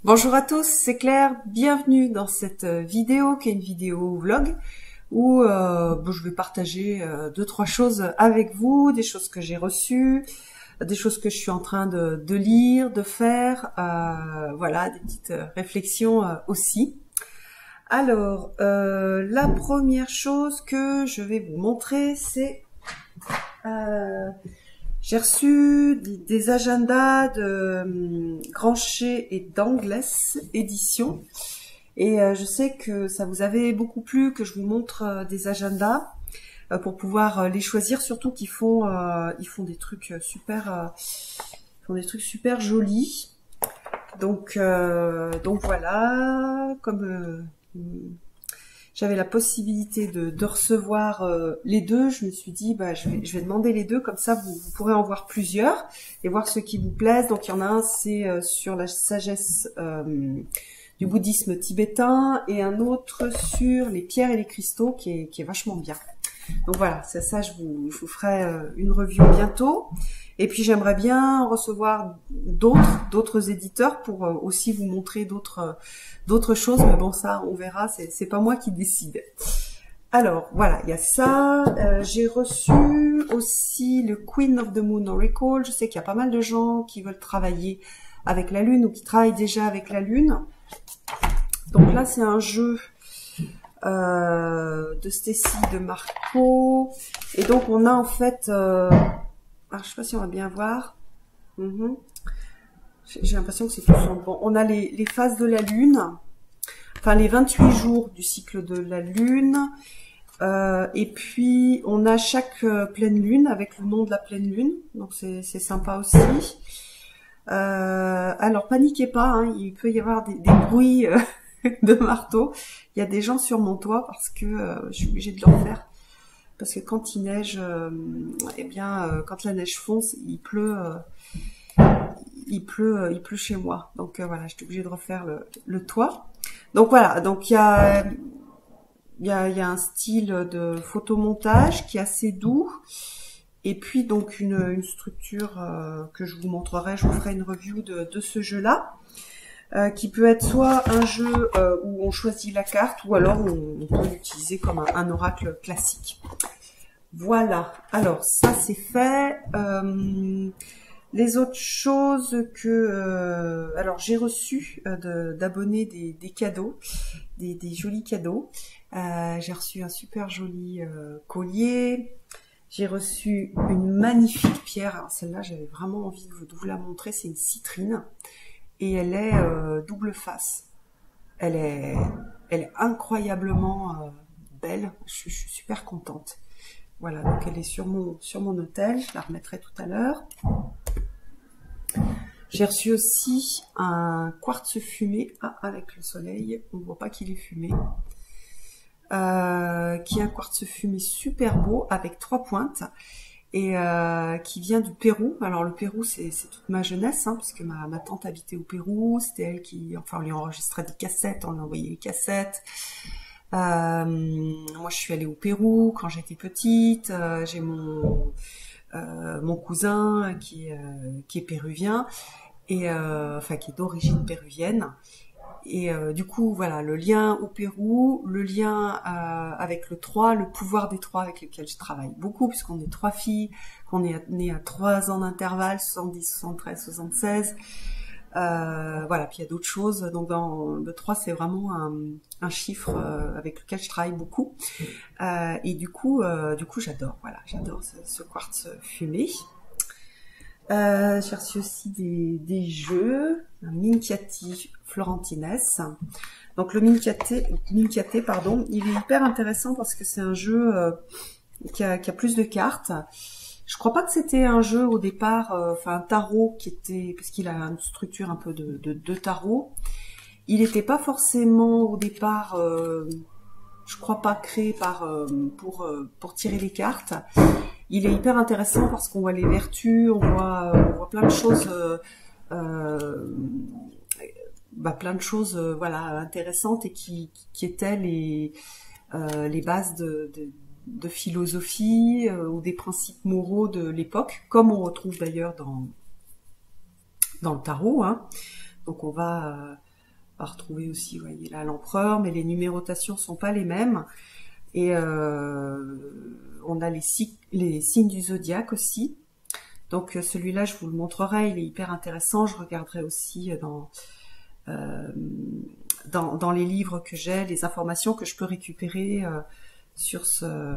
Bonjour à tous, c'est Claire, bienvenue dans cette vidéo qui est une vidéo vlog où je vais partager deux, trois choses avec vous, des choses que j'ai reçues, des choses que je suis en train de lire, de faire, voilà, des petites réflexions aussi. Alors, la première chose que je vais vous montrer, c'est... j'ai reçu des agendas de Grancher et d'Anglès édition. Et je sais que ça vous avait beaucoup plu que je vous montre des agendas pour pouvoir les choisir, surtout qu'ils font ils font des trucs super jolis. Donc voilà, comme j'avais la possibilité de recevoir les deux, je me suis dit je vais demander les deux, comme ça vous pourrez en voir plusieurs et voir ceux qui vous plaisent. Donc il y en a un, c'est sur la sagesse du bouddhisme tibétain, et un autre sur les pierres et les cristaux qui est vachement bien. Donc voilà, c'est ça, je vous ferai une review bientôt. Et puis j'aimerais bien recevoir d'autres éditeurs pour aussi vous montrer d'autres choses, mais bon, ça on verra, c'est pas moi qui décide. Alors voilà, il y a ça. J'ai reçu aussi le Queen of the Moon Oracle. Je sais qu'il y a pas mal de gens qui veulent travailler avec la lune ou qui travaillent déjà avec la lune. Donc là, c'est un jeu de Stacy de Marco. Et donc on a en fait... je sais pas si on va bien voir. J'ai l'impression que c'est tout son bon. On a les phases de la lune, enfin les 28 jours du cycle de la lune. Et puis on a chaque pleine lune avec le nom de la pleine lune. Donc c'est sympa aussi. Alors paniquez pas, hein, il peut y avoir des bruits de marteau. Il y a des gens sur mon toit parce que je suis obligée de le refaire. Parce que quand il neige, quand la neige fonce, il pleut chez moi. Donc voilà, j'étais obligée de refaire le toit. Donc voilà, donc il y a un style de photomontage qui est assez doux. Et puis donc une structure que je vous montrerai, je vous ferai une review de ce jeu-là. Qui peut être soit un jeu où on choisit la carte, ou alors on peut l'utiliser comme un oracle classique. Voilà, alors ça c'est fait. Les autres choses que... alors j'ai reçu d'abonnés des cadeaux, des jolis cadeaux. J'ai reçu un super joli collier. J'ai reçu une magnifique pierre. Alors celle-là, j'avais vraiment envie de vous la montrer. C'est une citrine. Et elle est double face. Elle est incroyablement belle. Je suis super contente. Voilà, donc elle est sur mon autel. Je la remettrai tout à l'heure. J'ai reçu aussi un quartz fumé. Avec le soleil, on ne voit pas qu'il est fumé. Qui est un quartz fumé super beau avec 3 pointes. Et qui vient du Pérou. Alors le Pérou, c'est toute ma jeunesse, hein, parce que ma tante habitait au Pérou. C'était elle on lui enregistrait des cassettes, on lui envoyait les cassettes. Moi, je suis allée au Pérou quand j'étais petite. J'ai mon cousin qui est péruvien et qui est d'origine péruvienne. Et du coup, voilà, le lien au Pérou, le lien avec le 3, le pouvoir des 3 avec lesquels je travaille beaucoup, puisqu'on est 3 filles, qu'on est nées à 3 ans d'intervalle, 70, 73, 76. Voilà, puis il y a d'autres choses. Donc le 3, c'est vraiment un chiffre avec lequel je travaille beaucoup. Et du coup, j'adore ce quartz fumé. J'ai reçu aussi des jeux, un Minchiati Florentines. Donc le Minchiate, pardon, il est hyper intéressant parce que c'est un jeu qui a plus de cartes. Je crois pas que c'était un jeu au départ, un tarot parce qu'il a une structure un peu de tarot. Il n'était pas forcément au départ, je crois pas créé pour tirer les cartes. Il est hyper intéressant parce qu'on voit les vertus, on voit plein de choses, voilà, intéressantes, et qui étaient les bases de philosophie ou des principes moraux de l'époque, comme on retrouve d'ailleurs dans le tarot, hein. Donc on va va retrouver aussi, vous voyez là, l'empereur, mais les numérotations sont pas les mêmes. Et on a les signes du zodiaque aussi. Donc celui-là, je vous le montrerai, il est hyper intéressant. Je regarderai aussi dans les livres que j'ai, les informations que je peux récupérer sur ce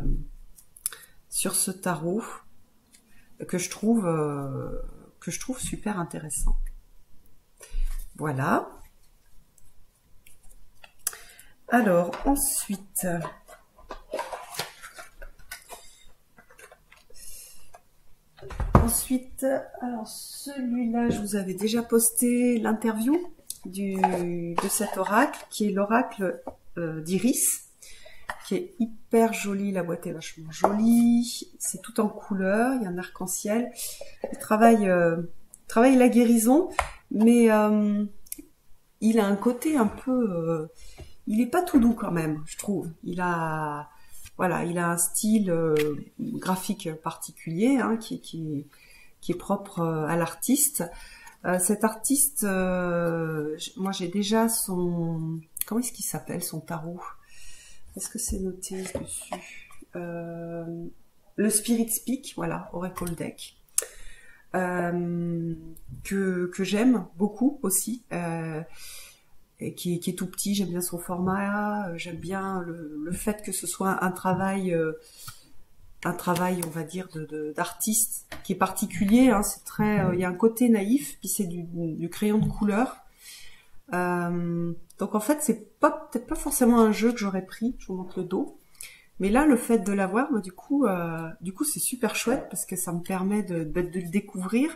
tarot que je trouve super intéressant. Voilà. Alors ensuite, alors celui-là, je vous avais déjà posté l'interview de cet oracle, qui est l'oracle d'Iris, qui est hyper joli. La boîte est vachement jolie, c'est tout en couleur, il y a un arc-en-ciel. Il travaille la guérison, mais il a un côté un peu... il est pas tout doux quand même, je trouve. Il a un style graphique particulier, hein, qui est propre à l'artiste. Cet artiste, moi j'ai déjà son... Comment est-ce qu'il s'appelle, son tarot? Est-ce que c'est noté dessus? Le Spirit Speak, voilà, Oracle Deck. Que j'aime beaucoup aussi. Et qui est tout petit, j'aime bien son format, j'aime bien le fait que ce soit un travail, on va dire, d'artiste qui est particulier, hein, c'est très, il y a un côté naïf, puis c'est du crayon de couleur. Donc en fait, c'est peut-être pas forcément un jeu que j'aurais pris, je vous montre le dos. Mais là, le fait de l'avoir, du coup, c'est super chouette parce que ça me permet de le découvrir.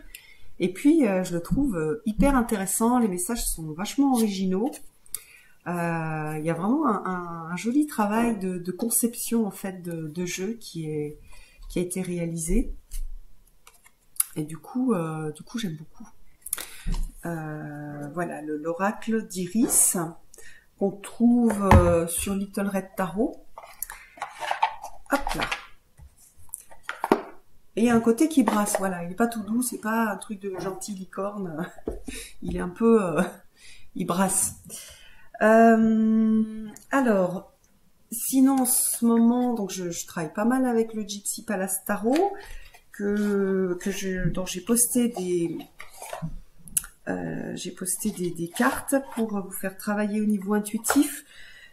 Et puis, je le trouve hyper intéressant. Les messages sont vachement originaux. Il y a vraiment un joli travail de conception en fait de jeu qui a été réalisé. Et du coup, j'aime beaucoup. Voilà, l'oracle d'Iris qu'on trouve sur Little Red Tarot. Hop là. Et il y a un côté qui brasse, voilà, il n'est pas tout doux, c'est pas un truc de gentil licorne, il est un peu... il brasse. Alors, sinon en ce moment, donc je travaille pas mal avec le Gypsy Palace Tarot, dont j'ai posté des cartes pour vous faire travailler au niveau intuitif.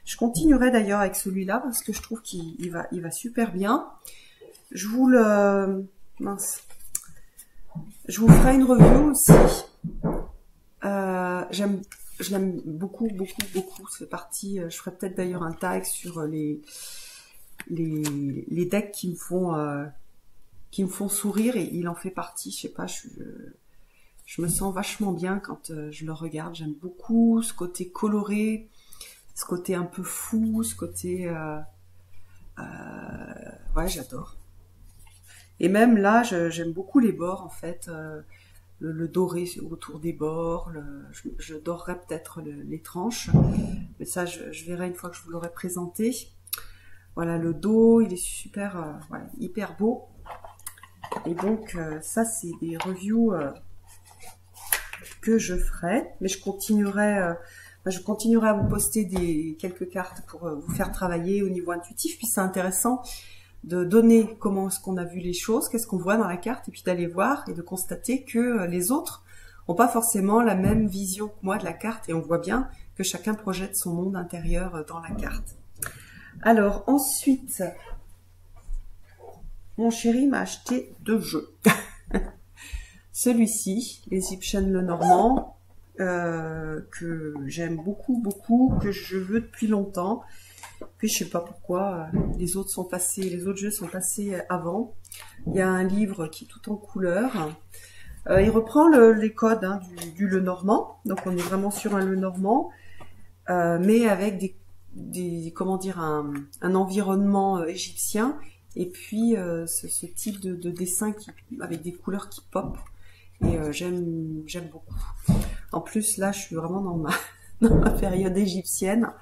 Je continuerai d'ailleurs avec celui-là parce que je trouve qu'il va super bien. Je vous ferai une review aussi. Je l'aime beaucoup. C'est parti. Je ferai peut-être d'ailleurs un tag sur les decks qui me font sourire et il en fait partie. Je sais pas, je me sens vachement bien quand je le regarde. J'aime beaucoup ce côté coloré, ce côté un peu fou, ce côté... ouais, j'adore. Et même là, j'aime beaucoup les bords, en fait. Le doré autour des bords. Je dorerais peut-être les tranches. Mais ça, je verrai une fois que je vous l'aurai présenté. Voilà, le dos, il est super... voilà, hyper beau. Et donc, ça, c'est des reviews que je ferai. Mais je continuerai à vous poster quelques cartes pour vous faire travailler au niveau intuitif. Puis c'est intéressant de donner comment est-ce qu'on a vu les choses, qu'est-ce qu'on voit dans la carte, et puis d'aller voir et de constater que les autres n'ont pas forcément la même vision que moi de la carte, et on voit bien que chacun projette son monde intérieur dans la carte. Alors ensuite, mon chéri m'a acheté 2 jeux. Celui-ci, l'Egyptian Lenormand, que j'aime beaucoup, que je veux depuis longtemps. Puis je sais pas pourquoi, les autres jeux sont passés avant. Il y a un livre qui est tout en couleur. Il reprend les codes, hein, du Lenormand. Donc on est vraiment sur un Lenormand, mais avec comment dire, un environnement égyptien. Et puis ce type de dessin avec des couleurs qui pop. Et j'aime beaucoup. En plus là, je suis vraiment dans ma période égyptienne.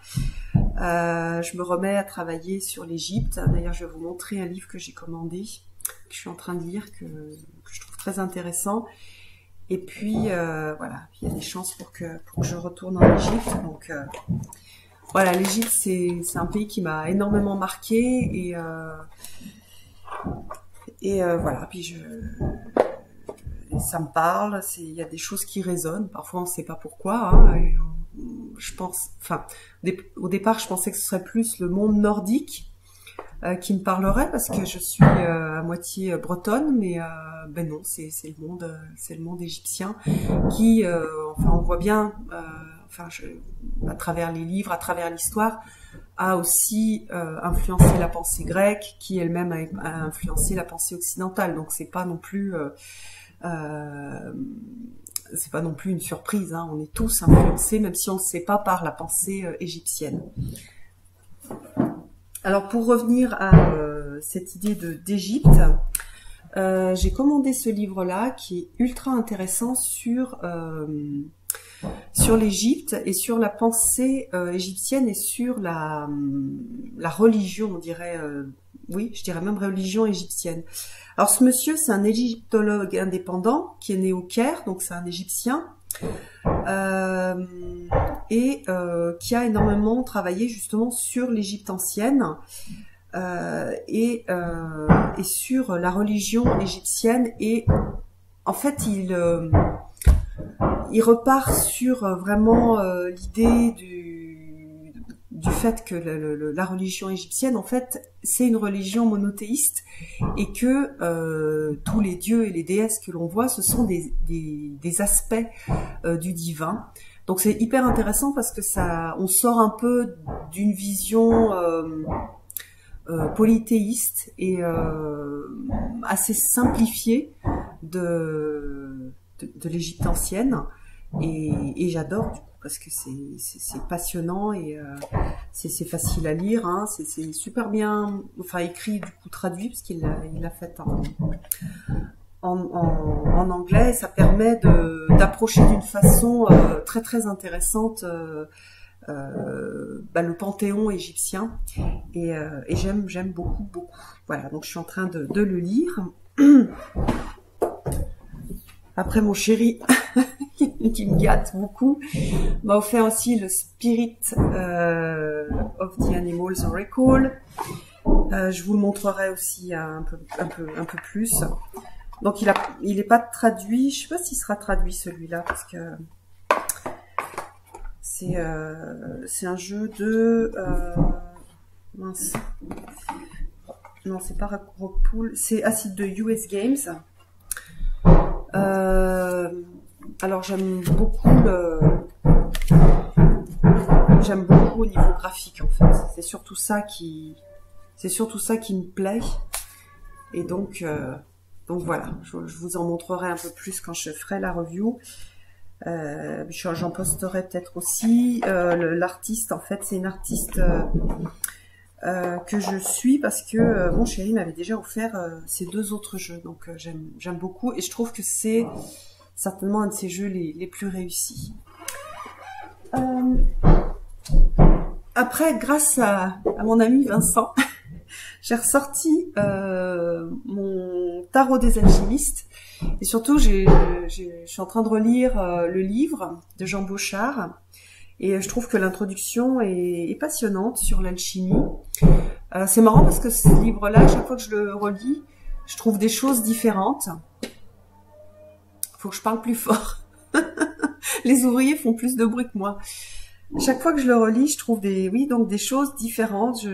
Je me remets à travailler sur l'Égypte. D'ailleurs, je vais vous montrer un livre que j'ai commandé, que je suis en train de lire, que je trouve très intéressant. Et puis voilà, il y a des chances pour que je retourne en Égypte. Donc voilà, l'Égypte c'est un pays qui m'a énormément marqué et voilà. Puis ça me parle. Il y a des choses qui résonnent. Parfois on ne sait pas pourquoi. Hein, je pense, enfin, au départ je pensais que ce serait plus le monde nordique qui me parlerait parce que je suis à moitié bretonne, mais ben non, c'est le monde égyptien qui, enfin, on voit bien, enfin, à travers les livres, à travers l'histoire, a aussi influencé la pensée grecque, qui elle-même a influencé la pensée occidentale. Donc c'est pas non plus une surprise. Hein. On est tous influencés, même si on ne sait pas, par la pensée égyptienne. Alors pour revenir à cette idée d'Égypte, j'ai commandé ce livre-là qui est ultra intéressant sur l'Égypte et sur la pensée égyptienne et sur la religion, on dirait, oui, je dirais même religion égyptienne. Alors ce monsieur, c'est un égyptologue indépendant qui est né au Caire, donc c'est un Égyptien. Et qui a énormément travaillé justement sur l'Égypte ancienne et sur la religion égyptienne. Et en fait, il repart sur vraiment l'idée du fait que la religion égyptienne, en fait, c'est une religion monothéiste et que tous les dieux et les déesses que l'on voit, ce sont des aspects du divin. Donc c'est hyper intéressant parce que on sort un peu d'une vision polythéiste et assez simplifiée de l'Égypte ancienne. Et j'adore du coup parce que c'est passionnant et c'est facile à lire, hein, c'est super bien, enfin écrit du coup traduit parce qu'il l'a fait en anglais. Ça permet d'approcher d'une façon très très intéressante le panthéon égyptien et j'aime beaucoup. Voilà, donc je suis en train de le lire. Après mon chéri qui me gâte beaucoup m'a offert aussi le Spirit of the Animals Oracle. Je vous le montrerai aussi un peu plus. Donc il est pas traduit. Je sais pas s'il sera traduit celui-là parce que c'est un jeu de mince. Non, c'est pas Rockpool, c'est de US Games. Alors j'aime beaucoup au niveau graphique en fait. C'est surtout ça qui me plaît. Et donc voilà, je vous en montrerai un peu plus quand je ferai la review. J'en posterai peut-être aussi. L'artiste, en fait, c'est une artiste que je suis parce que mon chéri m'avait déjà offert ces deux autres jeux. Donc j'aime beaucoup et je trouve que c'est certainement un de ces jeux les plus réussis. Après, grâce à mon ami Vincent, j'ai ressorti mon tarot des alchimistes et surtout je suis en train de relire le livre de Jean Bauchard et je trouve que l'introduction est passionnante sur l'alchimie. C'est marrant parce que ce livre-là, chaque fois que je le relis, je trouve des choses différentes. Faut que je parle plus fort. Les ouvriers font plus de bruit que moi. Chaque fois que je le relis, je trouve des choses différentes.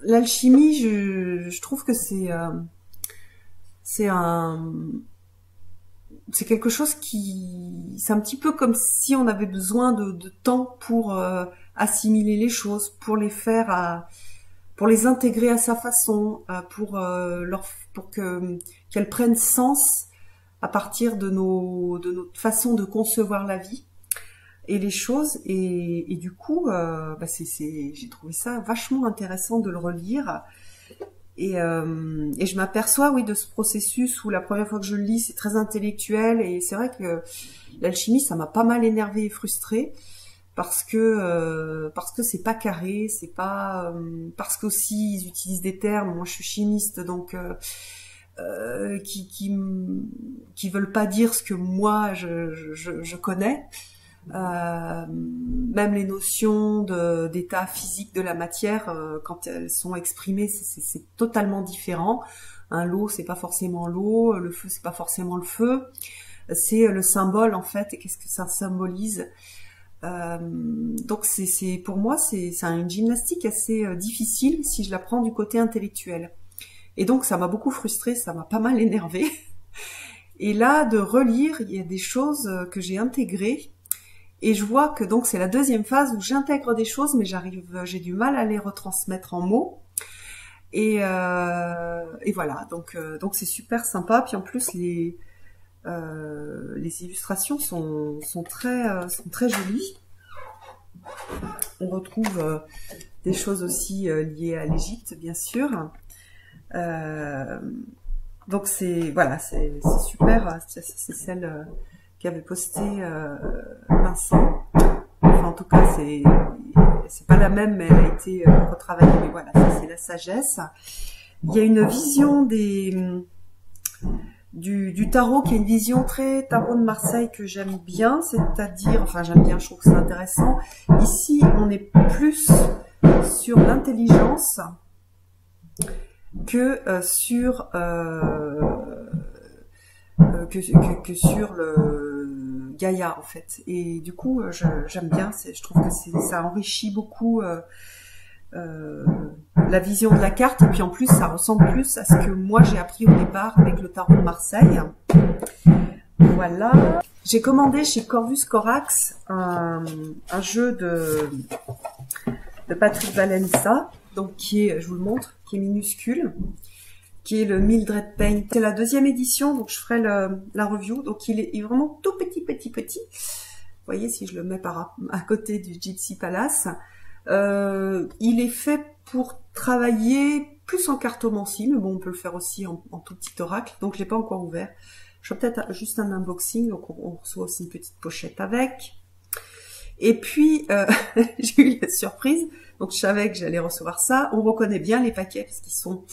L'alchimie, je trouve que c'est quelque chose c'est un petit peu comme si on avait besoin de temps pour assimiler les choses, pour les intégrer à sa façon, pour qu'elles prennent sens à partir de notre façon de concevoir la vie et les choses. Et du coup, j'ai trouvé ça vachement intéressant de le relire. Et je m'aperçois, oui, de ce processus où la première fois que je le lis, c'est très intellectuel. Et c'est vrai que l'alchimie, ça m'a pas mal énervée et frustrée parce que c'est pas carré, c'est pas parce qu'aussi ils utilisent des termes. Moi, je suis chimiste, donc qui veulent pas dire ce que moi je connais. Même les notions d'état physique de la matière, quand elles sont exprimées, c'est totalement différent. L'eau, c'est pas forcément l'eau, le feu, c'est pas forcément le feu. C'est le symbole en fait, et qu'est-ce que ça symbolise. Donc pour moi, c'est une gymnastique assez difficile si je la prends du côté intellectuel. Et donc ça m'a beaucoup frustrée, ça m'a pas mal énervée. Et là, de relire, il y a des choses que j'ai intégrées. Et je vois que donc c'est la deuxième phase où j'intègre des choses, mais j'ai du mal à les retransmettre en mots. Et voilà, donc c'est super sympa. Puis en plus les illustrations sont très jolies. On retrouve des choses aussi liées à l'Égypte, bien sûr. Donc c'est super. C'est celle qu'avait posté Vincent. Enfin, en tout cas, c'est pas la même, mais elle a été retravaillée. Mais voilà, ça c'est la sagesse. Il y a une vision du tarot qui est une vision très tarot de Marseille que j'aime bien, c'est-à-dire, enfin j'aime bien, je trouve que c'est intéressant. Ici, on est plus sur l'intelligence que sur sur le Gaïa en fait. Et du coup, j'aime bien. Je trouve que ça enrichit beaucoup la vision de la carte. Et puis en plus, ça ressemble plus à ce que moi j'ai appris au départ avec le tarot de Marseille. Voilà. J'ai commandé chez Corvus Corax un jeu de Patrick Valença, donc qui est, je vous le montre, qui est minuscule, qui est le Mildred Pain. C'est la deuxième édition, donc je ferai la review. Donc il est vraiment tout petit. Vous voyez, si je le mets à côté du Gypsy Palace. Il est fait pour travailler plus en cartomancie, mais bon, on peut le faire aussi en tout petit oracle. Donc je l'ai pas encore ouvert. Je ferai peut-être juste un unboxing, donc on reçoit aussi une petite pochette avec. Et puis, j'ai eu la surprise, donc je savais que j'allais recevoir ça. On reconnaît bien les paquets parce qu'ils sont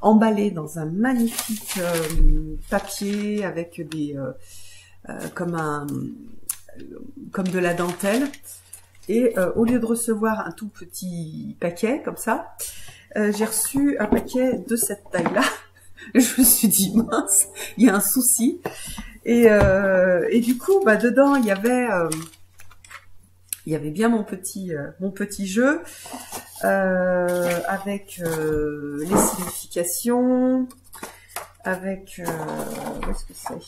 emballés dans un magnifique papier avec des comme de la dentelle. Et au lieu de recevoir un tout petit paquet comme ça, j'ai reçu un paquet de cette taille-là. Je me suis dit mince, il y a un souci. Et du coup, dedans il y avait bien mon petit jeu avec les significations, avec où est-ce que c'est,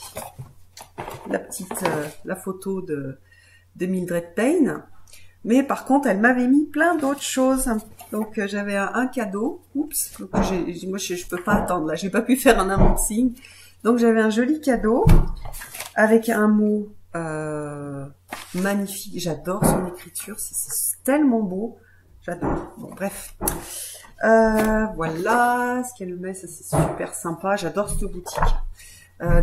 la photo de Mildred Pain. Mais par contre, elle m'avait mis plein d'autres choses. Donc j'avais un cadeau. Oups. Donc moi je peux pas attendre là. J'ai pas pu faire un unboxing. Donc j'avais un joli cadeau avec un mot magnifique. J'adore son écriture. C'est tellement beau. J'adore. Bon bref. Voilà ce qu'elle met. Ça c'est super sympa. J'adore cette boutique.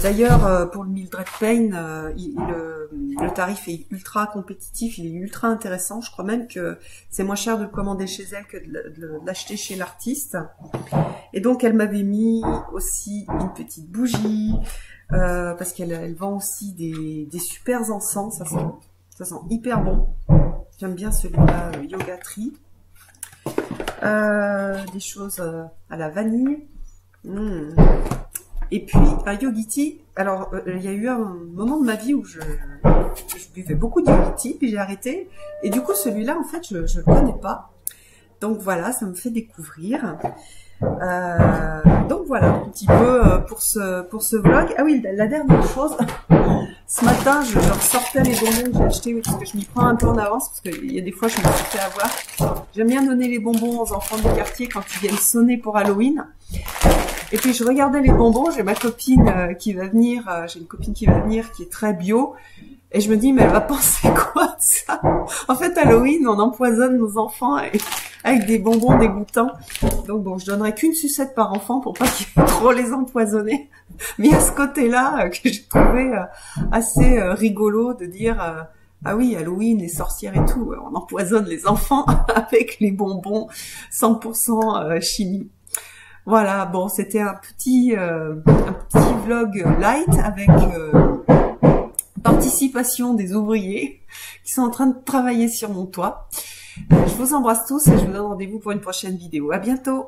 D'ailleurs, pour le Mildred Pain, le tarif est ultra compétitif, il est ultra intéressant. Je crois même que c'est moins cher de le commander chez elle que de l'acheter chez l'artiste. Et donc, elle m'avait mis aussi une petite bougie, parce qu'elle vend aussi des super encens. Ça sent hyper bon. J'aime bien celui-là, Yoga Tree. Des choses à la vanille. Et puis un Yogiti. Alors il y a eu un moment de ma vie où je buvais beaucoup de Yogiti, puis j'ai arrêté. Et du coup celui-là en fait je le connais pas. Donc voilà, ça me fait découvrir. Donc voilà un petit peu pour ce vlog. Ah oui, la dernière chose. Ce matin, je ressortais les bonbons que j'ai achetés parce que je m'y prends un peu en avance parce qu'il y a des fois je me suis fait avoir. J'aime bien donner les bonbons aux enfants du quartier quand ils viennent sonner pour Halloween. Et puis je regardais les bonbons, j'ai ma copine qui va venir, j'ai une copine qui va venir qui est très bio, et je me dis mais elle va penser quoi de ça? En fait Halloween on empoisonne nos enfants avec des bonbons dégoûtants, donc bon je donnerai qu'une sucette par enfant pour pas qu'ils aient trop les empoisonner, mais à ce côté-là que j'ai trouvé assez rigolo de dire ah oui Halloween les sorcières et tout, on empoisonne les enfants avec les bonbons 100% chimie. Voilà, bon, c'était un petit vlog light avec participation des ouvriers qui sont en train de travailler sur mon toit. Je vous embrasse tous et je vous donne rendez-vous pour une prochaine vidéo. À bientôt!